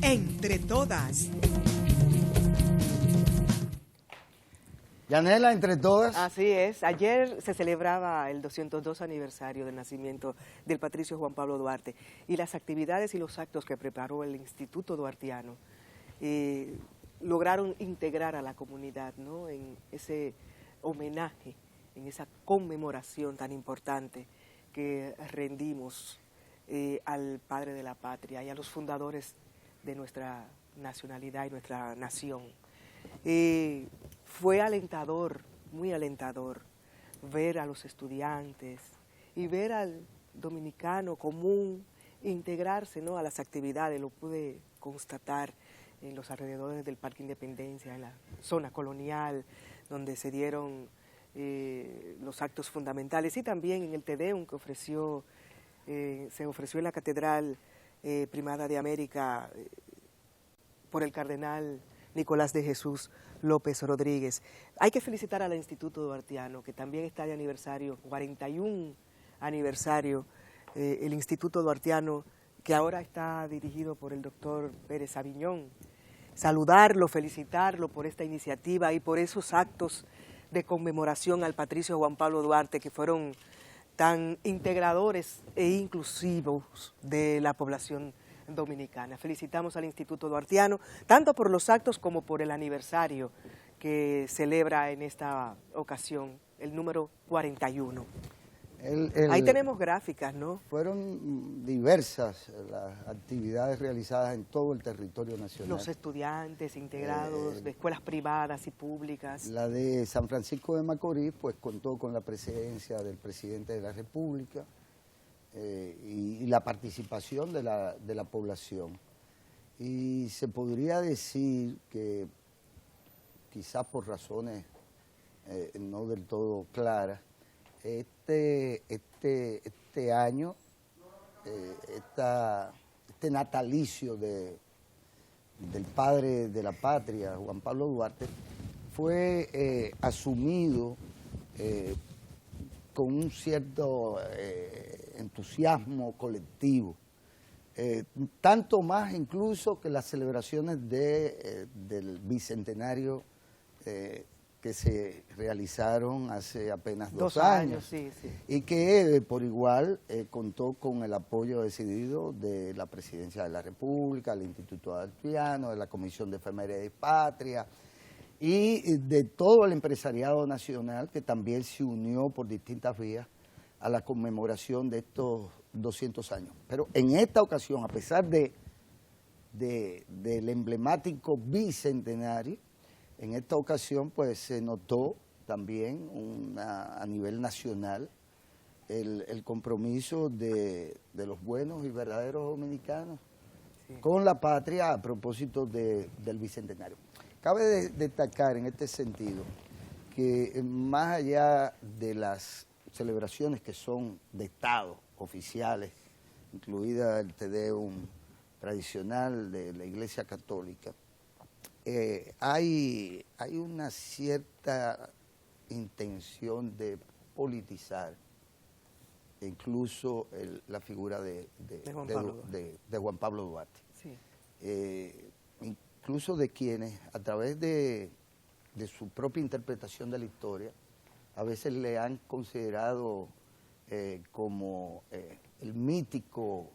Entre Todas. Yanela, Entre Todas. Así es. Ayer se celebraba el 202 aniversario del nacimiento del patricio Juan Pablo Duarte y las actividades y los actos que preparó el Instituto Duartiano lograron integrar a la comunidad, ¿no?, en ese homenaje, en esa conmemoración tan importante que rendimos al padre de la patria y a los fundadores de nuestra nacionalidad y nuestra nación. Fue alentador, muy alentador, ver a los estudiantes y ver al dominicano común integrarse, ¿no?, a las actividades. Lo pude constatar en los alrededores del Parque Independencia, en la zona colonial, donde se dieron los actos fundamentales, y también en el Te Deum que se ofreció en la Catedral Primada de América por el cardenal Nicolás de Jesús López Rodríguez. Hay que felicitar al Instituto Duartiano, que también está de aniversario, 41 aniversario, el Instituto Duartiano, que ahora está dirigido por el doctor Pérez Aviñón. Saludarlo, felicitarlo por esta iniciativa y por esos actos de conmemoración al patricio Juan Pablo Duarte, que fueron tan integradores e inclusivos de la población dominicana. Felicitamos al Instituto Duartiano, tanto por los actos como por el aniversario que celebra en esta ocasión, el número 41. Ahí tenemos gráficas, ¿no? Fueron diversas las actividades realizadas en todo el territorio nacional. Los estudiantes integrados de escuelas privadas y públicas. La de San Francisco de Macorís, pues contó con la presencia del presidente de la República y la participación de la población. Y se podría decir que, quizás por razones no del todo claras, este año, este natalicio del padre de la patria, Juan Pablo Duarte, fue asumido con un cierto entusiasmo colectivo, tanto más incluso que las celebraciones del bicentenario que se realizaron hace apenas dos años. Sí, sí. Y que por igual contó con el apoyo decidido de la Presidencia de la República, del Instituto Duartiano, de la Comisión de Efemérides y Patria y de todo el empresariado nacional, que también se unió por distintas vías a la conmemoración de estos 200 años. Pero en esta ocasión, a pesar del emblemático bicentenario, en esta ocasión pues se notó también a nivel nacional el compromiso de los buenos y verdaderos dominicanos con la patria a propósito del bicentenario. Cabe destacar en este sentido que más allá de las celebraciones que son de Estado, oficiales, incluida el Te Deum tradicional de la Iglesia Católica, hay una cierta intención de politizar incluso la figura de Juan Pablo Duarte. Sí. Incluso de quienes, a través de su propia interpretación de la historia, a veces le han considerado como el mítico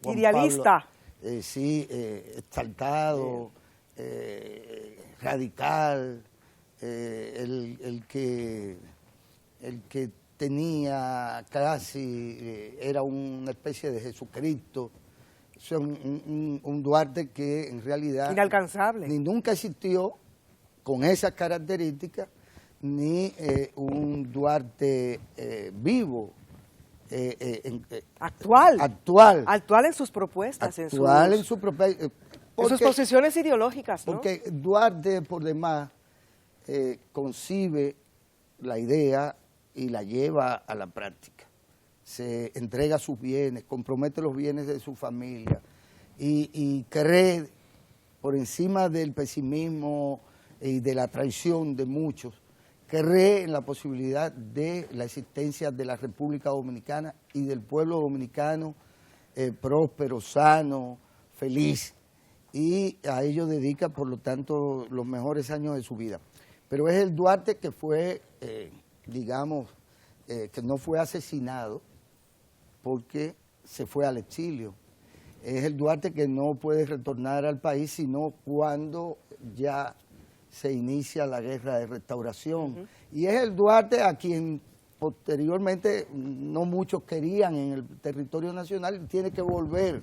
idealista. Exaltado, radical, el que tenía casi, era una especie de Jesucristo. O sea, un Duarte que en realidad inalcanzable, ni nunca existió con esas características, ni un Duarte vivo. Actual en sus propuestas, en sus posiciones ideológicas, ¿no? Porque Duarte, por demás, concibe la idea y la lleva a la práctica. Se entrega sus bienes, compromete los bienes de su familia y cree, por encima del pesimismo y de la traición de muchos, cree en la posibilidad de la existencia de la República Dominicana y del pueblo dominicano próspero, sano, feliz, y a ello dedica, por lo tanto, los mejores años de su vida. Pero es el Duarte que fue, digamos, que no fue asesinado porque se fue al exilio. Es el Duarte que no puede retornar al país sino cuando ya se inicia la guerra de restauración. Y es el Duarte a quien posteriormente no muchos querían en el territorio nacional y tiene que volver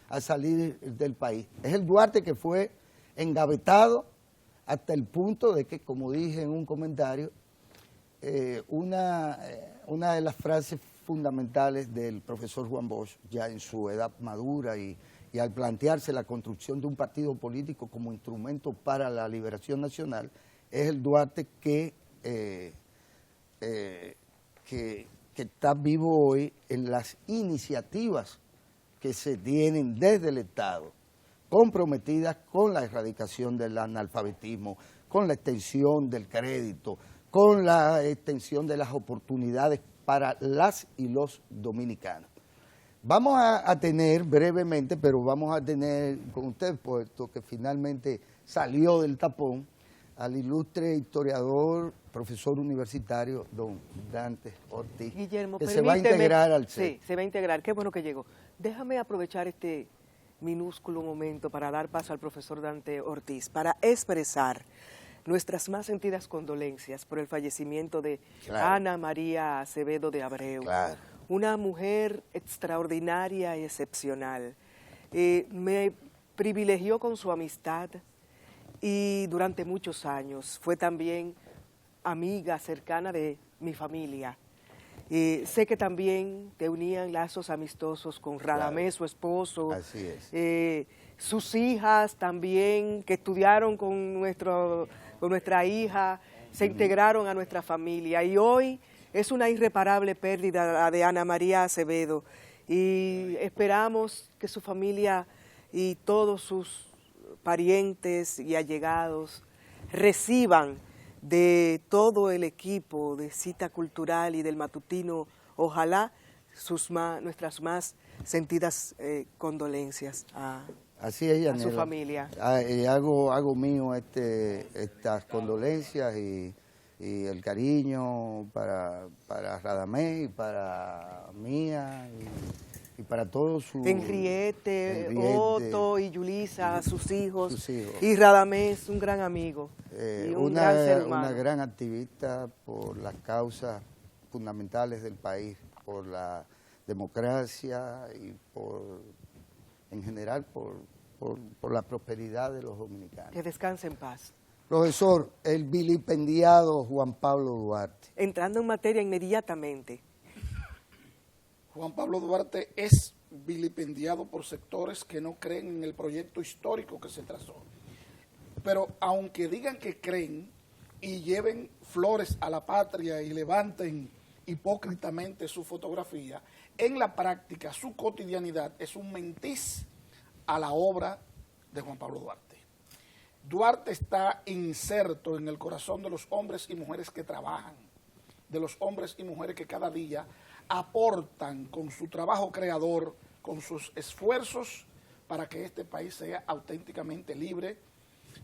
a salir del país. Es el Duarte que fue engavetado hasta el punto de que, como dije en un comentario, una de las frases fundamentales del profesor Juan Bosch, ya en su edad madura y al plantearse la construcción de un partido político como instrumento para la liberación nacional, es el Duarte que está vivo hoy en las iniciativas que se tienen desde el Estado, comprometidas con la erradicación del analfabetismo, con la extensión del crédito, con la extensión de las oportunidades para las y los dominicanos. Vamos a tener brevemente, pero vamos a tener con usted, puesto que finalmente salió del tapón, al ilustre historiador, profesor universitario, don Dante Ortiz, Guillermo, que se va a integrar al CEP. Sí, se va a integrar. Qué bueno que llegó. Déjame aprovechar este minúsculo momento para dar paso al profesor Dante Ortiz, para expresar nuestras más sentidas condolencias por el fallecimiento de Ana María Acevedo de Abreu, una mujer extraordinaria y excepcional. Me privilegió con su amistad y durante muchos años fue también amiga cercana de mi familia. Sé que también te unían lazos amistosos con Radamés, su esposo. Así es. Sus hijas también, que estudiaron con nuestra hija, se integraron a nuestra familia. Y hoy es una irreparable pérdida la de Ana María Acevedo. Y esperamos que su familia y todos sus parientes y allegados reciban de todo el equipo de Cita Cultural y del Matutino, ojalá, nuestras más sentidas condolencias Así es, a su familia. Hago mío estas condolencias y el cariño para Radamés y para Mía y para todos sus... Henriette, Otto y Yulisa, sus hijos. Y Radamés, un gran amigo. Y un gran ser humano. Una gran activista por las causas fundamentales del país, por la democracia y en general por la prosperidad de los dominicanos. Que descanse en paz. Profesor, el vilipendiado Juan Pablo Duarte. Entrando en materia inmediatamente. Juan Pablo Duarte es vilipendiado por sectores que no creen en el proyecto histórico que se trazó. Pero aunque digan que creen y lleven flores a la patria y levanten hipócritamente su fotografía, en la práctica su cotidianidad es un mentiz a la obra de Juan Pablo Duarte. Duarte está inserto en el corazón de los hombres y mujeres que trabajan, de los hombres y mujeres que cada día aportan con su trabajo creador, con sus esfuerzos para que este país sea auténticamente libre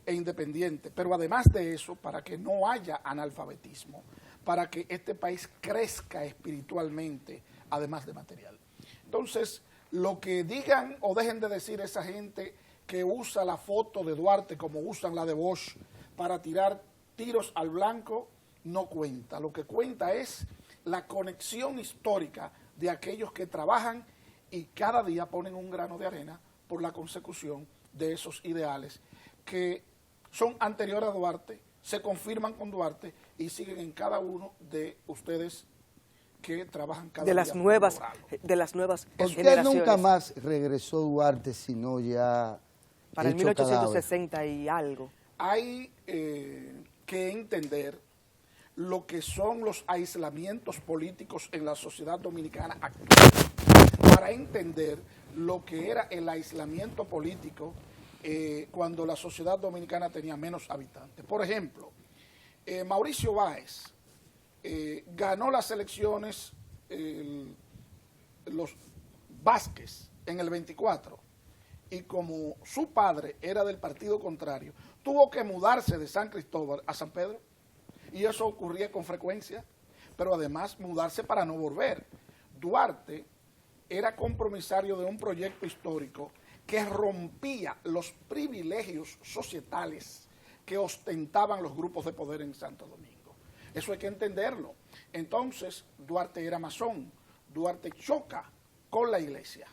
e independiente. Pero además de eso, para que no haya analfabetismo, para que este país crezca espiritualmente, además de material. Entonces, lo que digan o dejen de decir esa gente que usa la foto de Duarte como usan la de Bosch para tirar tiros al blanco, no cuenta. Lo que cuenta es la conexión histórica de aquellos que trabajan y cada día ponen un grano de arena por la consecución de esos ideales que son anteriores a Duarte, se confirman con Duarte y siguen en cada uno de ustedes que trabajan cada día. De las nuevas ¿Por qué generaciones. nunca más regresó Duarte sino ya para el hecho 1860 cadáver? Y algo? Hay que entender lo que son los aislamientos políticos en la sociedad dominicana actual, para entender lo que era el aislamiento político cuando la sociedad dominicana tenía menos habitantes. Por ejemplo, Mauricio Báez ganó las elecciones, los Vázquez en el 24, y como su padre era del partido contrario, tuvo que mudarse de San Cristóbal a San Pedro, y eso ocurría con frecuencia, pero además mudarse para no volver. Duarte era compromisario de un proyecto histórico que rompía los privilegios societales que ostentaban los grupos de poder en Santo Domingo. Eso hay que entenderlo. Entonces, Duarte era masón, Duarte choca con la iglesia.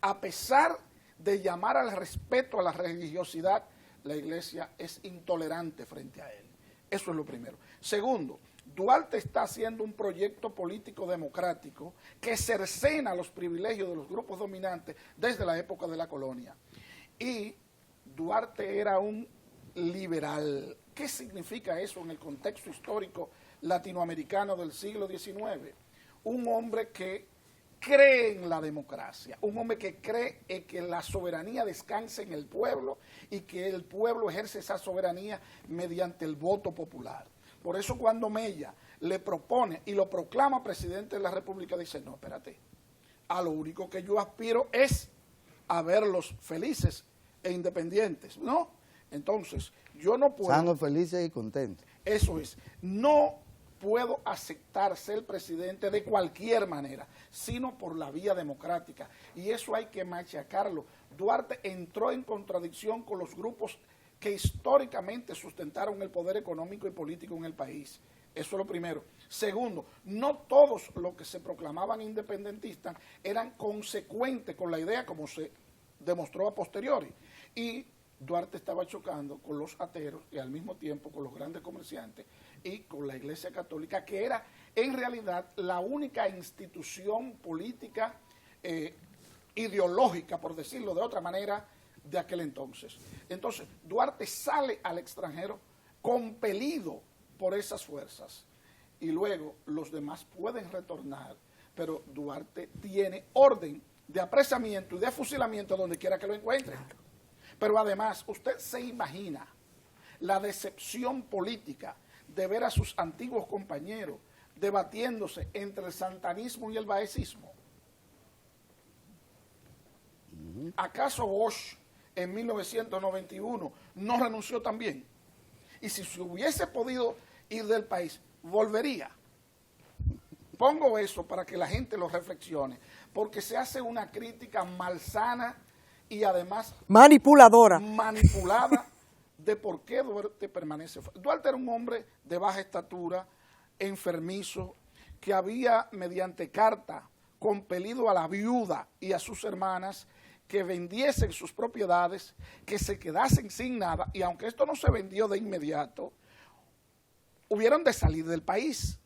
A pesar de llamar al respeto a la religiosidad, la iglesia es intolerante frente a él. Eso es lo primero. Segundo, Duarte está haciendo un proyecto político democrático que cercena los privilegios de los grupos dominantes desde la época de la colonia. Y Duarte era un liberal. ¿Qué significa eso en el contexto histórico latinoamericano del siglo XIX? Un hombre que cree en la democracia, un hombre que cree en que la soberanía descansa en el pueblo y que el pueblo ejerce esa soberanía mediante el voto popular. Por eso cuando Mella le propone y lo proclama presidente de la República, dice, no, espérate, a lo único que yo aspiro es a verlos felices e independientes, ¿no? Entonces, yo no puedo... Sanos, felices y contentos. Eso es, no puedo aceptar ser presidente de cualquier manera, sino por la vía democrática, y eso hay que machacarlo. Duarte entró en contradicción con los grupos que históricamente sustentaron el poder económico y político en el país. Eso es lo primero. Segundo, no todos los que se proclamaban independentistas eran consecuentes con la idea, como se demostró a posteriori. Y Duarte estaba chocando con los ateos y al mismo tiempo con los grandes comerciantes y con la Iglesia Católica, que era en realidad la única institución política ideológica, por decirlo de otra manera, de aquel entonces. Entonces, Duarte sale al extranjero compelido por esas fuerzas y luego los demás pueden retornar, pero Duarte tiene orden de apresamiento y de fusilamiento donde quiera que lo encuentre. Pero además, usted se imagina la decepción política de ver a sus antiguos compañeros debatiéndose entre el santanismo y el baecismo. ¿Acaso Bosch en 1991 no renunció también? Y si se hubiese podido ir del país, volvería. Pongo eso para que la gente lo reflexione, porque se hace una crítica malsana y además manipuladora, manipulada de por qué Duarte permanece. Duarte era un hombre de baja estatura, enfermizo, que había mediante carta compelido a la viuda y a sus hermanas que vendiesen sus propiedades, que se quedasen sin nada, y aunque esto no se vendió de inmediato, hubieron de salir del país,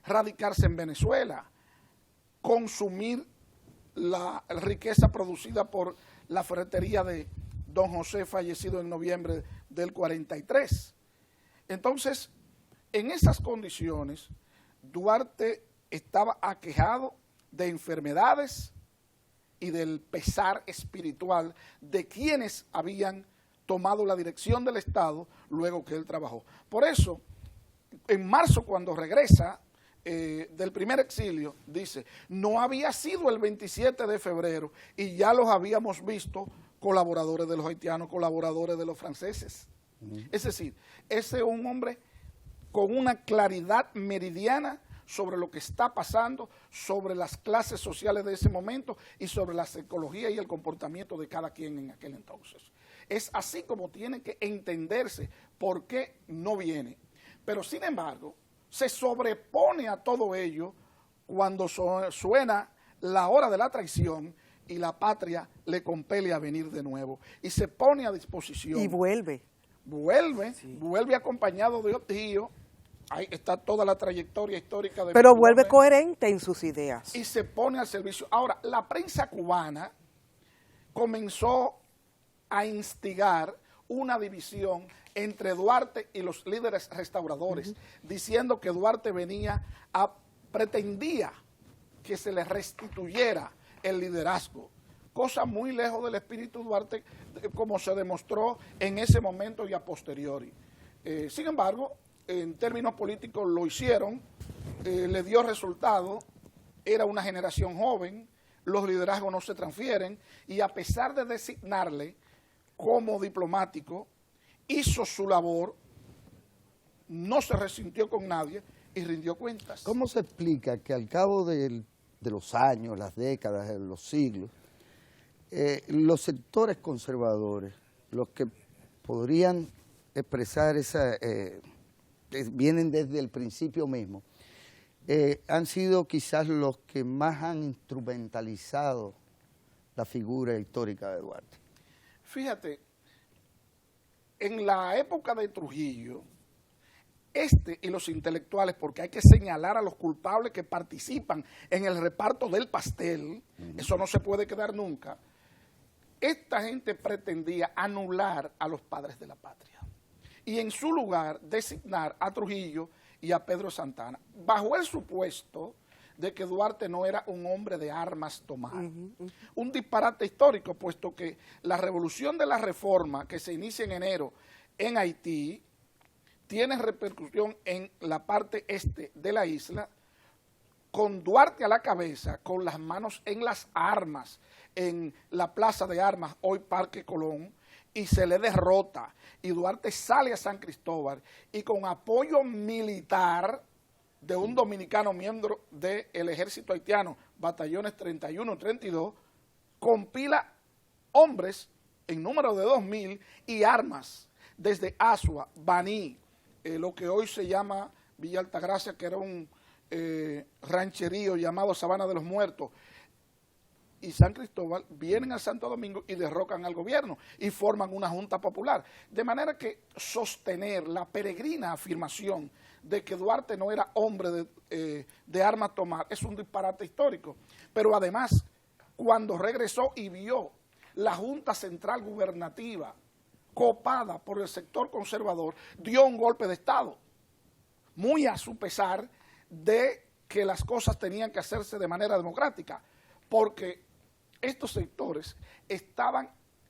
radicarse en Venezuela, consumir la riqueza producida por la ferretería de don José, fallecido en noviembre del 43. Entonces, en esas condiciones, Duarte estaba aquejado de enfermedades y del pesar espiritual de quienes habían tomado la dirección del Estado luego que él trabajó. Por eso, en marzo, cuando regresa del primer exilio, dice, no había sido el 27 de febrero y ya los habíamos visto colaboradores de los haitianos, colaboradores de los franceses. Es decir, ese es un hombre con una claridad meridiana sobre lo que está pasando, sobre las clases sociales de ese momento y sobre la psicología y el comportamiento de cada quien en aquel entonces. Es así como tiene que entenderse por qué no viene. Pero sin embargo, se sobrepone a todo ello cuando suena la hora de la traición y la patria le compele a venir de nuevo. Y se pone a disposición. Y vuelve. Vuelve acompañado de Otío. Ahí está toda la trayectoria histórica de... Pero vuelve coherente en sus ideas. Y se pone al servicio. Ahora, la prensa cubana comenzó a instigar una división entre Duarte y los líderes restauradores, diciendo que Duarte pretendía que se le restituyera el liderazgo, cosa muy lejos del espíritu Duarte, como se demostró en ese momento y a posteriori. Sin embargo, en términos políticos lo hicieron, le dio resultado, era una generación joven, los liderazgos no se transfieren, y a pesar de designarle como diplomático, hizo su labor, no se resintió con nadie y rindió cuentas. ¿Cómo se explica que al cabo de los años, las décadas, los siglos, los sectores conservadores, los que podrían expresar vienen desde el principio mismo, han sido quizás los que más han instrumentalizado la figura histórica de Duarte? Fíjate, en la época de Trujillo, y los intelectuales, porque hay que señalar a los culpables que participan en el reparto del pastel, eso no se puede quedar nunca, esta gente pretendía anular a los padres de la patria y en su lugar designar a Trujillo y a Pedro Santana, bajo el supuesto de que Duarte no era un hombre de armas tomar. Un disparate histórico, puesto que la revolución de la reforma que se inicia en enero en Haití tiene repercusión en la parte este de la isla, con Duarte a la cabeza, con las manos en las armas, en la Plaza de Armas, hoy Parque Colón, y se le derrota, y Duarte sale a San Cristóbal, y con apoyo militar de un dominicano miembro del ejército haitiano, batallones 31 y 32, compila hombres en número de 2.000 y armas desde Asua, Baní, lo que hoy se llama Villa Altagracia, que era un rancherío llamado Sabana de los Muertos, y San Cristóbal, vienen a Santo Domingo y derrocan al gobierno y forman una junta popular. De manera que sostener la peregrina afirmación de que Duarte no era hombre de armas tomar es un disparate histórico. Pero además, cuando regresó y vio la Junta Central Gubernativa copada por el sector conservador, dio un golpe de Estado, muy a su pesar de que las cosas tenían que hacerse de manera democrática, porque estos sectores estaban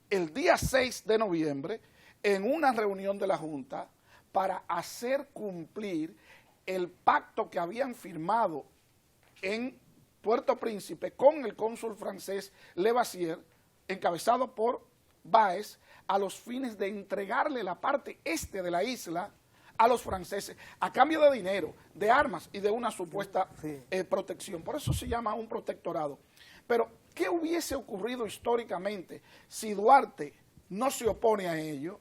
el día 6 de noviembre en una reunión de la Junta para hacer cumplir el pacto que habían firmado en Puerto Príncipe con el cónsul francés Levasseur, encabezado por Báez, a los fines de entregarle la parte este de la isla a los franceses, a cambio de dinero, de armas y de una supuesta protección. Por eso se llama un protectorado. Pero, ¿qué hubiese ocurrido históricamente si Duarte no se opone a ello?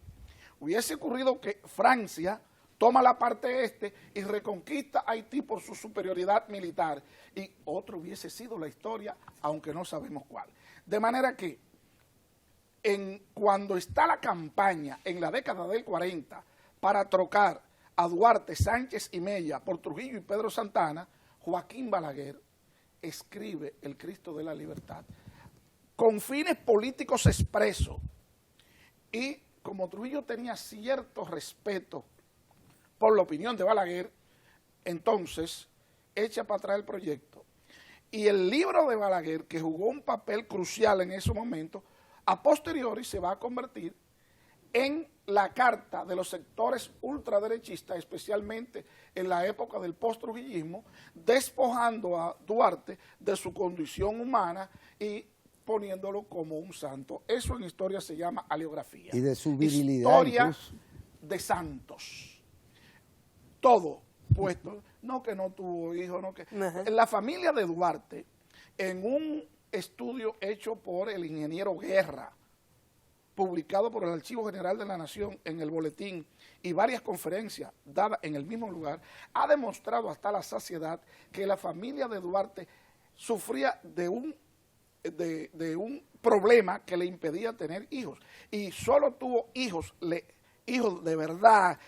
Hubiese ocurrido que Francia toma la parte este y reconquista Haití por su superioridad militar, y otro hubiese sido la historia, aunque no sabemos cuál. De manera que, cuando está la campaña en la década del 40 para trocar a Duarte, Sánchez y Mella por Trujillo y Pedro Santana, Joaquín Balaguer escribe El Cristo de la Libertad con fines políticos expresos, y como Trujillo tenía cierto respeto por la opinión de Balaguer, entonces echa para atrás el proyecto, y el libro de Balaguer, que jugó un papel crucial en ese momento, a posteriori se va a convertir en la carta de los sectores ultraderechistas, especialmente en la época del post-trujillismo, despojando a Duarte de su condición humana y poniéndolo como un santo. Eso en historia se llama aleografía. Y de su virilidad. Historia incluso de santos. Todo puesto. No que no tuvo hijo, no que... En la familia de Duarte, en un estudio hecho por el ingeniero Guerra, publicado por el Archivo General de la Nación en el Boletín, y varias conferencias dadas en el mismo lugar, ha demostrado hasta la saciedad que la familia de Duarte sufría de un problema que le impedía tener hijos, y solo tuvo hijos de verdad,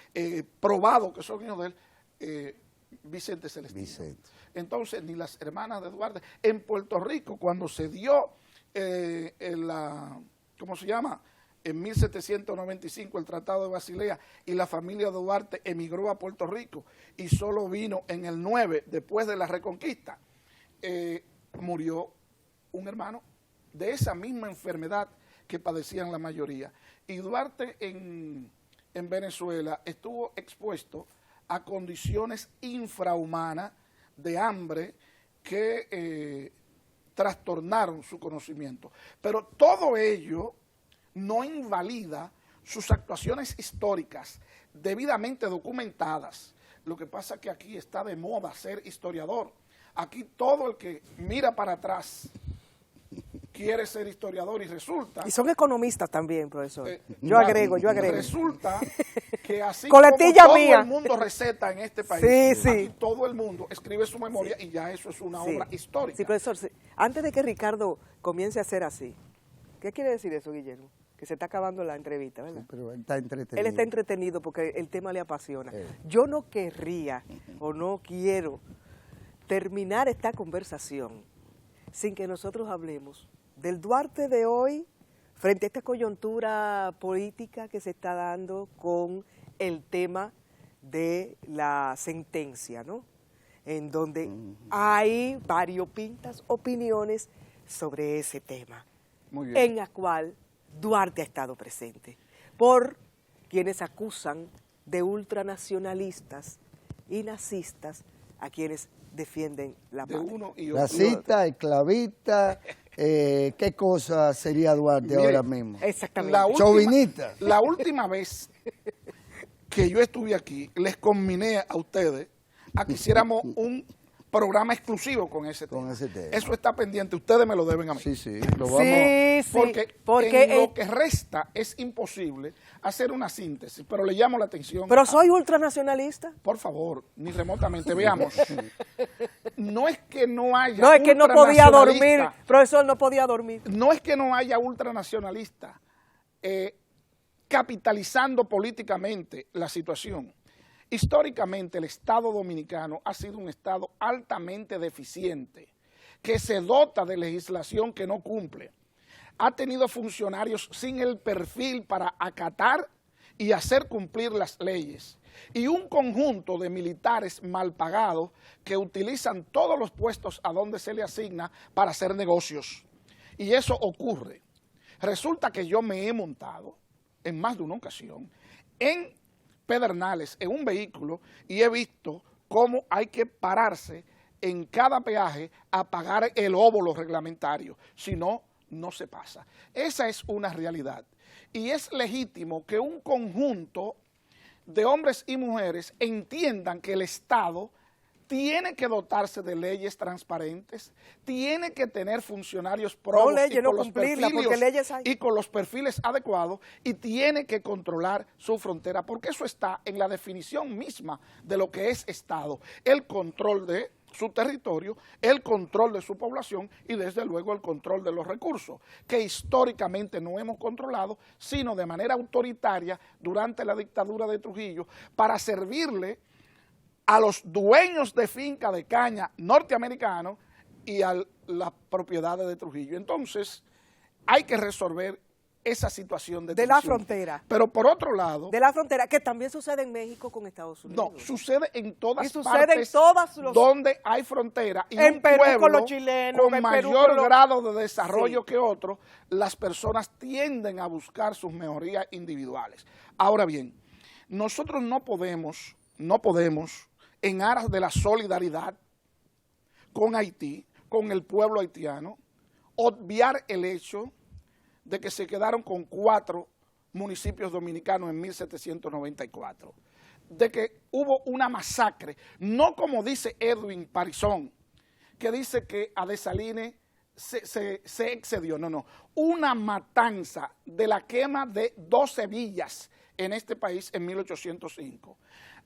probados que son hijos de él, Vicente Celestino. Entonces, ni las hermanas de Duarte, en Puerto Rico, cuando se dio ¿cómo se llama?, en 1795 el Tratado de Basilea, y la familia de Duarte emigró a Puerto Rico y solo vino en el 9, después de la Reconquista, murió un hermano de esa misma enfermedad que padecían la mayoría. Y Duarte en Venezuela estuvo expuesto a condiciones infrahumanas de hambre que trastornaron su conocimiento. Pero todo ello no invalida sus actuaciones históricas debidamente documentadas. Lo que pasa es que aquí está de moda ser historiador. Aquí todo el que mira para atrás quiere ser historiador y resulta... Y son economistas también, profesor. Yo agrego. Resulta que así Coletilla como todo mía. el mundo receta en este país, Sí, aquí sí. todo el mundo escribe su memoria y ya eso es una obra histórica. Sí, profesor, antes de que Ricardo comience a hacer así, ¿qué quiere decir eso, Guillermo? Que se está acabando la entrevista, ¿verdad? Sí, pero él está entretenido. Él está entretenido porque el tema le apasiona. Yo no querría o no quiero terminar esta conversación sin que nosotros hablemos del Duarte de hoy frente a esta coyuntura política que se está dando con el tema de la sentencia, ¿no? En donde hay variopintas opiniones sobre ese tema, Muy bien. en la cual Duarte ha estado presente, por quienes acusan de ultranacionalistas y nazistas a quienes defienden la De patria. uno y otro. Racista, esclavista, ¿qué cosa sería Duarte Mire, ahora mismo? Exactamente. Chauvinista. La última vez que yo estuve aquí, les conminé a ustedes a que hiciéramos un programa exclusivo con ese tema. Con ese tema. Eso está pendiente, ustedes me lo deben a mí. Sí, lo vamos. Sí, sí, Porque en lo que resta es imposible hacer una síntesis, pero le llamo la atención. Pero soy ultranacionalista. Por favor, ni remotamente, veamos. No es que no haya No, es que no podía dormir, ultranacionalista. profesor, no podía dormir. No es que no haya ultranacionalistas capitalizando políticamente la situación. Históricamente el Estado dominicano ha sido un Estado altamente deficiente, que se dota de legislación que no cumple. Ha tenido funcionarios sin el perfil para acatar y hacer cumplir las leyes. Y un conjunto de militares mal pagados que utilizan todos los puestos a donde se le asigna para hacer negocios. Y eso ocurre. Resulta que yo me he montado en más de una ocasión en Pedernales, en un vehículo, y he visto cómo hay que pararse en cada peaje a pagar el óbolo reglamentario. Si no, no se pasa. Esa es una realidad. Y es legítimo que un conjunto de hombres y mujeres entiendan que el Estado tiene que dotarse de leyes transparentes, tiene que tener funcionarios probos leyes, no cumplirlas, porque leyes hay. y con los perfiles adecuados, y tiene que controlar su frontera, porque eso está en la definición misma de lo que es Estado, el control de su territorio, el control de su población y desde luego el control de los recursos, que históricamente no hemos controlado, sino de manera autoritaria durante la dictadura de Trujillo, para servirle a los dueños de finca de caña norteamericanos y a las propiedades de Trujillo. Entonces, hay que resolver esa situación de la tensión. frontera. Pero por otro lado, De la frontera, que también sucede en México con Estados Unidos. no, sucede en todas Y sucede en partes todos los- donde hay frontera y En un Perú pueblo con los chilenos, con en Perú mayor con los- grado de desarrollo Sí. que otro, las personas tienden a buscar sus mejorías individuales. Ahora bien, nosotros no podemos, en aras de la solidaridad con Haití, con el pueblo haitiano, obviar el hecho de que se quedaron con 4 municipios dominicanos en 1794, de que hubo una masacre, no como dice Edwin Parizón, que dice que a Dessalines se excedió, no, una matanza de la quema de 12 villas en este país en 1805.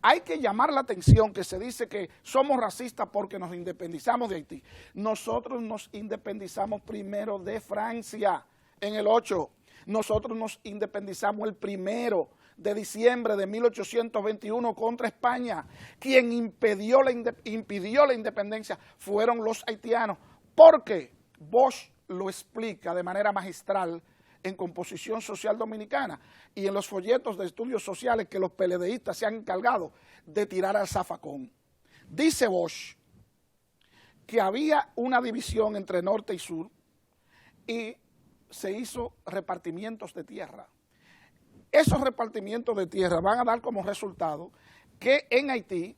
Hay que llamar la atención que se dice que somos racistas porque nos independizamos de Haití. Nosotros nos independizamos primero de Francia en el 8. Nosotros nos independizamos el 1 de diciembre de 1821 contra España. Quien impidió la independencia fueron los haitianos. Porque Bosch lo explica de manera magistral en Composición Social Dominicana y en los folletos de estudios sociales que los PLDistas se han encargado de tirar al zafacón. Dice Bosch que había una división entre norte y sur y se hizo repartimientos de tierra. Esos repartimientos de tierra van a dar como resultado que en Haití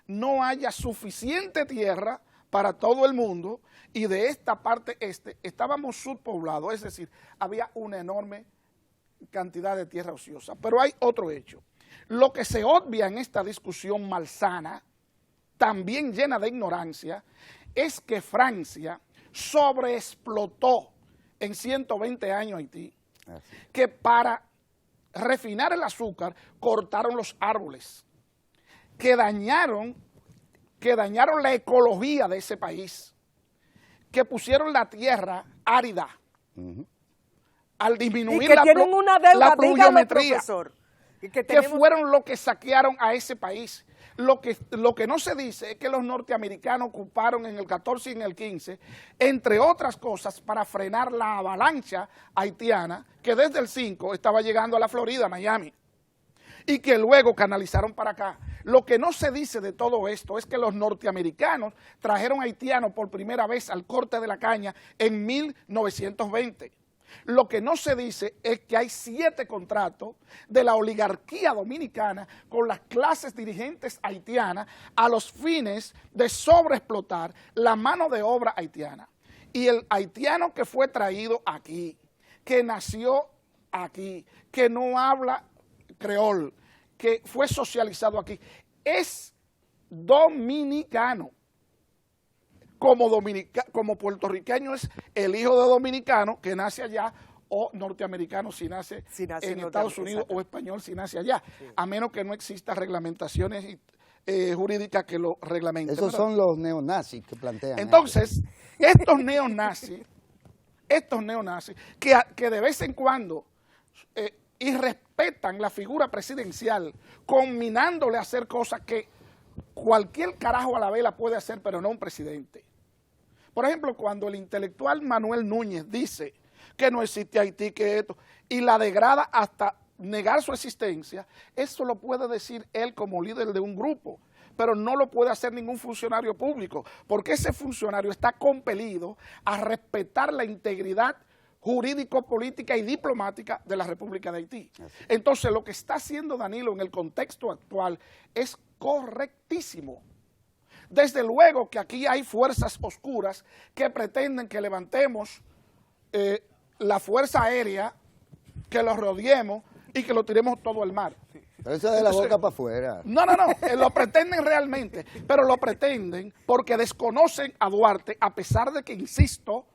no haya suficiente tierra para todo el mundo, y de esta parte estábamos subpoblados, es decir, había una enorme cantidad de tierra ociosa. Pero hay otro hecho. Lo que se obvia en esta discusión malsana, también llena de ignorancia, es que Francia sobreexplotó en 120 años Haití, que para refinar el azúcar cortaron los árboles, que dañaron la ecología de ese país, que pusieron la tierra árida, al disminuir y que tienen una deuda, la pluviometría, dígalo, profesor, que fueron los que saquearon a ese país. Lo que no se dice es que los norteamericanos ocuparon en el 14 y en el 15, entre otras cosas, para frenar la avalancha haitiana, que desde el 5 estaba llegando a la Florida, Miami, y que luego canalizaron para acá. Lo que no se dice de todo esto es que los norteamericanos trajeron haitianos por primera vez al corte de la caña en 1920. Lo que no se dice es que hay 7 contratos de la oligarquía dominicana con las clases dirigentes haitianas a los fines de sobreexplotar la mano de obra haitiana. Y el haitiano que fue traído aquí, que nació aquí, que no habla creol, que fue socializado aquí, es dominicano. Como puertorriqueño es el hijo de dominicano que nace allá, o norteamericano si nace en Estados Unidos, exacto, o español si nace allá, sí, a menos que no exista reglamentaciones jurídicas que lo reglamenten. Esos son los neonazis que plantean. Entonces, estos neonazis que de vez en cuando irrespetan la figura presidencial, combinándole a hacer cosas que cualquier carajo a la vela puede hacer, pero no un presidente. Por ejemplo, cuando el intelectual Manuel Núñez dice que no existe Haití, que esto, y la degrada hasta negar su existencia, eso lo puede decir él como líder de un grupo, pero no lo puede hacer ningún funcionario público, porque ese funcionario está compelido a respetar la integridad jurídico, política y diplomática de la República de Haití. Entonces, lo que está haciendo Danilo en el contexto actual es correctísimo. Desde luego que aquí hay fuerzas oscuras que pretenden que levantemos la fuerza aérea, que lo rodeemos y que lo tiremos todo al mar. Pero eso de la boca para afuera. No, lo pretenden realmente, pero lo pretenden porque desconocen a Duarte, a pesar de que, insisto,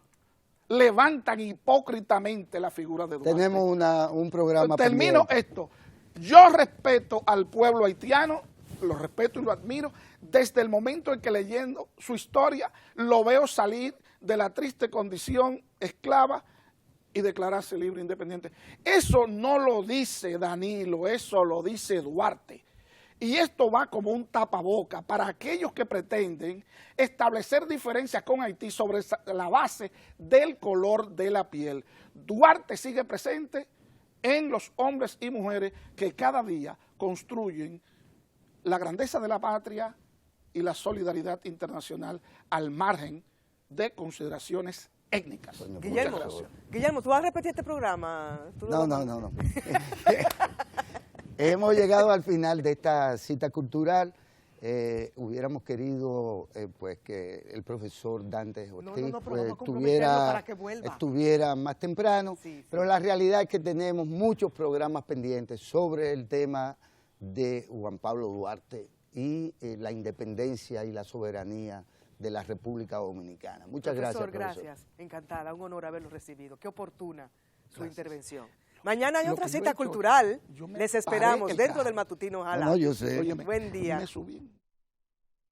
levantan hipócritamente la figura de Duarte. Tenemos un programa Termino pendiente. esto. Yo respeto al pueblo haitiano, lo respeto y lo admiro, desde el momento en que, leyendo su historia, lo veo salir de la triste condición esclava y declararse libre e independiente. Eso no lo dice Danilo, eso lo dice Duarte. Y esto va como un tapaboca para aquellos que pretenden establecer diferencias con Haití sobre la base del color de la piel. Duarte sigue presente en los hombres y mujeres que cada día construyen la grandeza de la patria y la solidaridad internacional al margen de consideraciones étnicas. Guillermo, ¿tú vas a repetir este programa? No. Hemos llegado al final de esta cita cultural. Hubiéramos querido pues que el profesor Dante Ortiz estuviera más temprano, sí. Pero la realidad es que tenemos muchos programas pendientes sobre el tema de Juan Pablo Duarte y la independencia y la soberanía de la República Dominicana. Muchas gracias, profesor. Gracias, encantada, un honor haberlo recibido. Qué oportuna su intervención. Mañana hay otra cita cultural. Les esperamos dentro del matutino. Ojalá. No, yo sé. Buen día. Me subí.